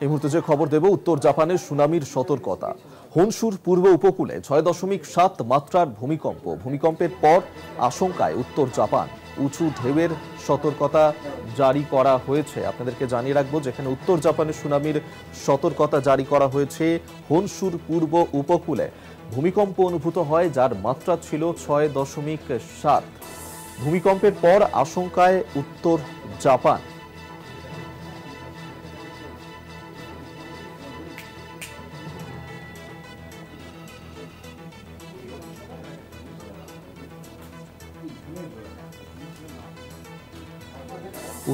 এই মুহূর্তে যে খবর দেব, উত্তর জাপানের সুনামির সতর্কতা। হনশুর পূর্ব উপকূলে ৬.৭ মাত্রার ভূমিকম্প। ভূমিকম্পের পর আশঙ্কায় উত্তর জাপান। উঁচু ঢেউয়ের সতর্কতা জারি করা হয়েছে। আপনাদেরকে জানিয়ে রাখবো, যেখানে উত্তর জাপানের সুনামির সতর্কতা জারি করা হয়েছে হনশুর পূর্ব উপকূলে ভূমিকম্প অনুভূত হয়, যার মাত্রা ছিল ৬.৭। ভূমিকম্পের পর আশঙ্কায় উত্তর জাপান।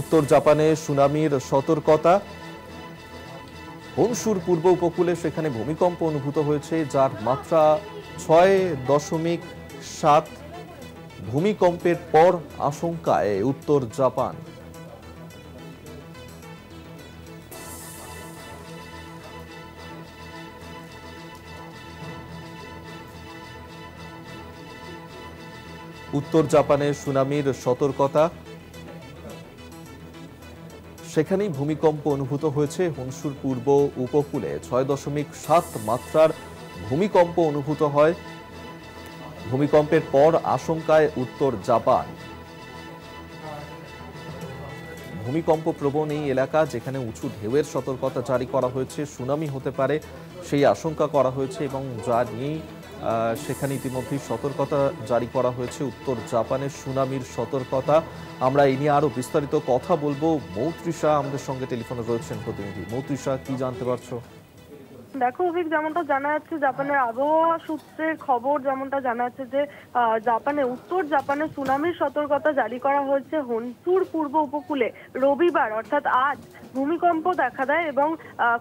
উত্তর জাপানে সুনামির সতর্কতা। হনশুর পূর্ব উপকূলে সেখানে ভূমিকম্প অনুভূত হয়েছে, যার মাত্রা ৬.৭। ভূমিকম্পের পর আশঙ্কায় উত্তর জাপান। উত্তর জাপানের সুনামির সতর্কতা। সেখানেই ভূমিকম্প অনুভূত হয়েছে হনশুর পূর্ব উপকূলে। ৬.৭ মাত্রার ভূমিকম্প অনুভূত হয়। ভূমিকম্পের পর আশঙ্কায় উত্তর জাপান। ভূমিকম্প প্রবণ এই এলাকা, যেখানে উঁচু ঢেউয়ের সতর্কতা জারি করা হয়েছে, সুনামি হতে পারে সেই আশঙ্কা করা হয়েছে, এবং যা নিয়েই সেখানে ইতিমধ্যেই সতর্কতা জারি করা হয়েছে উত্তর জাপানের সুনামির সতর্কতা। আমরা এই নিয়ে আরো বিস্তারিত কথা বলবো। মৌত্রিষা আমাদের সঙ্গে টেলিফোনে রয়েছেন প্রতিনিধি। মৌত্রিষা, কি জানতে পারছো? দেখো অভিক, যেমনটা জানা যাচ্ছে, জাপানের আবহাওয়া সূত্রের খবর যেমনটা জানা যাচ্ছে যে উত্তর জাপানে সুনামির সতর্কতা জারি করা হয়েছে। হনশুর পূর্ব উপকূলে রবিবার অর্থাৎ আজ ভূমিকম্প দেখা দেয় এবং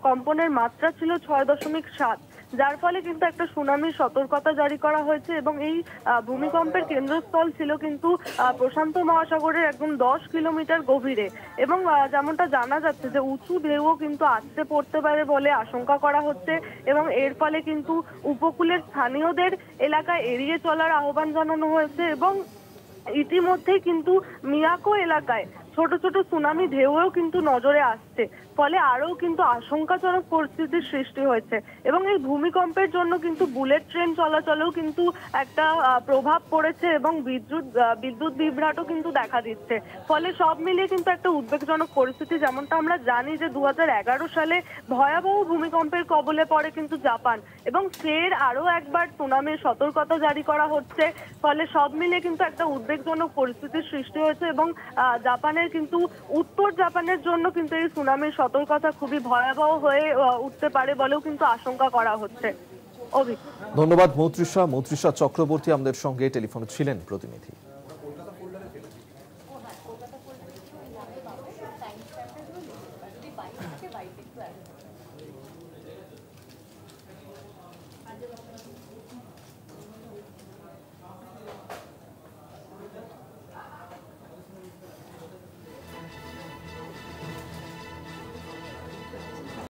কম্পনের মাত্রা ছিল ৬.৭, যার ফলে কিন্তু একটা সুনামির সতর্কতা জারি করা হয়েছে। এবং এই ভূমিকম্পের কেন্দ্রস্থল ছিল কিন্তু প্রশান্ত মহাসাগরের একদম ১০ কিলোমিটার গভীরে। এবং যেমনটা জানা যাচ্ছে যে উঁচু ঢেউও কিন্তু আসতে পড়তে পারে বলে আশঙ্কা করা হচ্ছে, এবং এর ফলে কিন্তু উপকূলের স্থানীয়দের এলাকায় এড়িয়ে চলার আহ্বান জানানো হয়েছে। এবং ইতিমধ্যেই কিন্তু মিয়াকো এলাকায় ছোট ছোট সুনামি ঢেউও কিন্তু নজরে আসছে, ফলে আরও কিন্তু আশঙ্কাজনক পরিস্থিতির সৃষ্টি হয়েছে। এবং এই ভূমিকম্পের জন্য কিন্তু বুলেট ট্রেন চলাচলেও কিন্তু একটা প্রভাব পড়েছে, এবং বিদ্যুৎ বিভ্রাটও কিন্তু দেখা দিচ্ছে। ফলে সব মিলিয়ে কিন্তু একটা উদ্বেগজনক পরিস্থিতি। যেমনটা আমরা জানি যে ২০১১ সালে ভয়াবহ ভূমিকম্পের কবলে পড়ে কিন্তু জাপান, এবং ফের আরো একবার সুনামির সতর্কতা জারি করা হচ্ছে। ফলে সব মিলিয়ে কিন্তু একটা উদ্বেগজনক পরিস্থিতির সৃষ্টি হয়েছে, এবং জাপানের কিন্তু উত্তর জাপানের জন্য কিন্তু এই সুনামির সতর্কতা খুবই ভয়াবহ হয়ে উঠতে পারে বলেও কিন্তু আশঙ্কা করা হচ্ছে। ধন্যবাদ মৌত্রিষা। মৌত্রিষা চক্রবর্তী আমাদের সঙ্গে টেলিফোনে ছিলেন প্রতিনিধি।